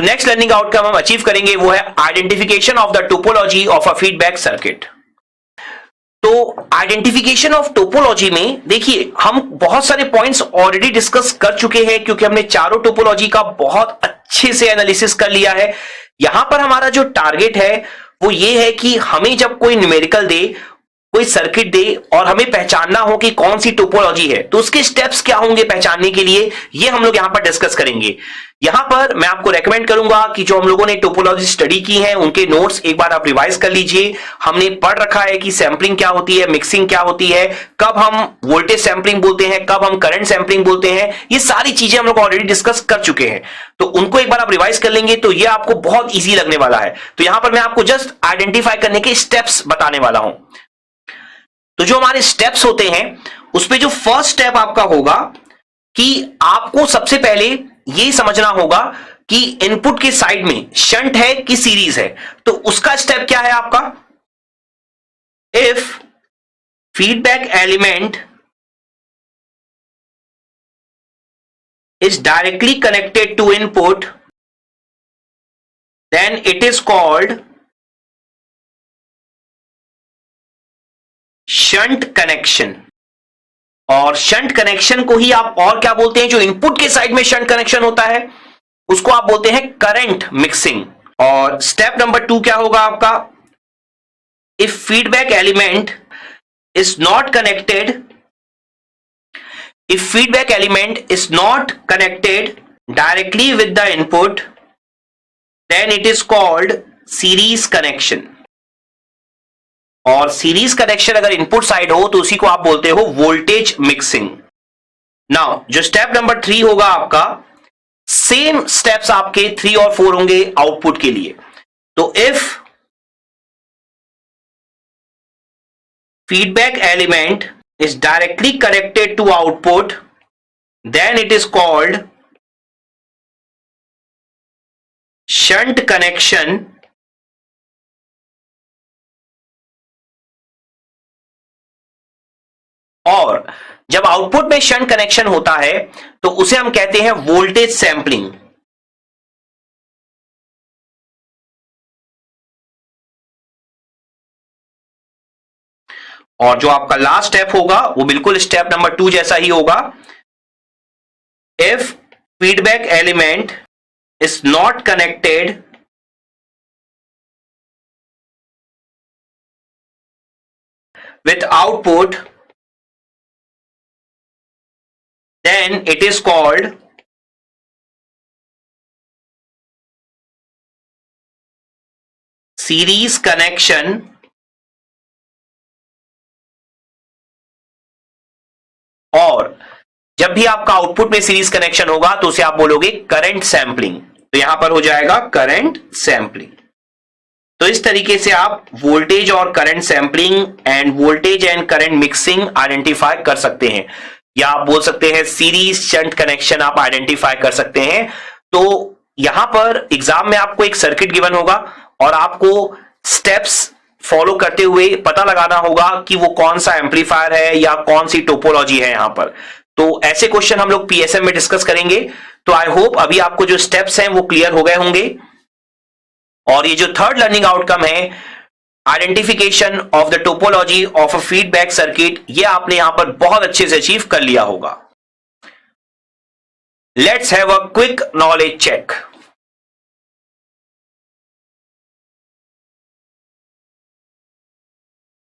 जो next learning outcome हम achieve करेंगे वो है identification of the topology of a feedback circuit. तो आइडेंटिफिकेशन ऑफ टोपोलॉजी में देखिए हम बहुत सारे पॉइंट्स ऑलरेडी डिस्कस कर चुके हैं, क्योंकि हमने चारों टोपोलॉजी का बहुत अच्छे से एनालिसिस कर लिया है। यहां पर हमारा जो टारगेट है वो ये है कि हमें जब कोई न्यूमेरिकल दे, कोई सर्किट दे और हमें पहचानना हो कि कौन सी टोपोलॉजी है, तो उसके स्टेप्स क्या होंगे पहचानने के लिए, ये हम लोग यहां पर डिस्कस करेंगे। यहां पर मैं आपको रेकमेंड करूंगा कि जो हम लोगों ने टोपोलॉजी स्टडी की है उनके नोट्स एक बार आप रिवाइज कर लीजिए। हमने पढ़ रखा है कि सैंपलिंग क्या होती है, मिक्सिंग क्या होती है, कब हम वोल्टेज सैंपलिंग बोलते हैं, कब हम करंट सैंपलिंग बोलते हैं, ये सारी चीजें हम लोग ऑलरेडी डिस्कस कर चुके हैं। तो उनको एक बार आप रिवाइज कर लेंगे तो ये आपको बहुत ईजी लगने वाला है। तो यहां पर मैं आपको जस्ट आइडेंटिफाई करने के स्टेप्स बताने वाला हूं। तो जो हमारे स्टेप्स होते हैं उसमें जो फर्स्ट स्टेप आपका होगा कि आपको सबसे पहले यह समझना होगा कि इनपुट के साइड में शंट है कि सीरीज है। तो उसका स्टेप क्या है आपका, if feedback element is directly connected to input then it is called shunt connection. और शंट कनेक्शन को ही आप और क्या बोलते हैं, जो इनपुट के साइड में शंट कनेक्शन होता है उसको आप बोलते हैं करंट मिक्सिंग। और स्टेप नंबर 2 क्या होगा आपका, if feedback element is not connected, if feedback element is not connected directly with the input then it is called series connection. और सीरीज कनेक्शन अगर इनपुट साइड हो तो उसी को आप बोलते हो वोल्टेज मिक्सिंग। नाउ जो स्टेप नंबर 3 होगा आपका, सेम स्टेप्स आपके 3 और 4 होंगे आउटपुट के लिए। तो if feedback element is directly connected to output then it is called shunt connection. और जब आउटपुट में शंट कनेक्शन होता है तो उसे हम कहते हैं वोल्टेज सैंपलिंग। और जो आपका लास्ट स्टेप होगा वो बिल्कुल स्टेप नंबर 2 जैसा ही होगा, if feedback element is not connected with output then it is called series connection। और जब भी आपका आउटपुट में सीरीज कनेक्शन होगा तो उसे आप बोलोगे करंट सैंपलिंग। तो यहां पर हो जाएगा करंट सैंपलिंग। तो इस तरीके से आप वोल्टेज और current sampling end voltage and current mixing identify कर सकते हैं, या आप बोल सकते हैं सीरीज शंट कनेक्शन आप आइडेंटिफाई कर सकते हैं। तो यहां पर एग्जाम में आपको एक सर्किट गिवन होगा और आपको स्टेप्स फॉलो करते हुए पता लगाना होगा कि वो कौन सा एम्पलीफायर है या कौन सी टोपोलॉजी है यहां पर। तो ऐसे क्वेश्चन हम लोग पीएसएम में डिस्कस करेंगे। तो आई होप अभी आपको जो स्टेप्स हैं वो क्लियर हो गए होंगे। और ये जो थर्ड लर्निंग आउटकम है identification of the topology of a feedback circuit, ये आपने यहां पर बहुत अच्छे से अचीव कर लिया होगा। Let's have a quick knowledge check.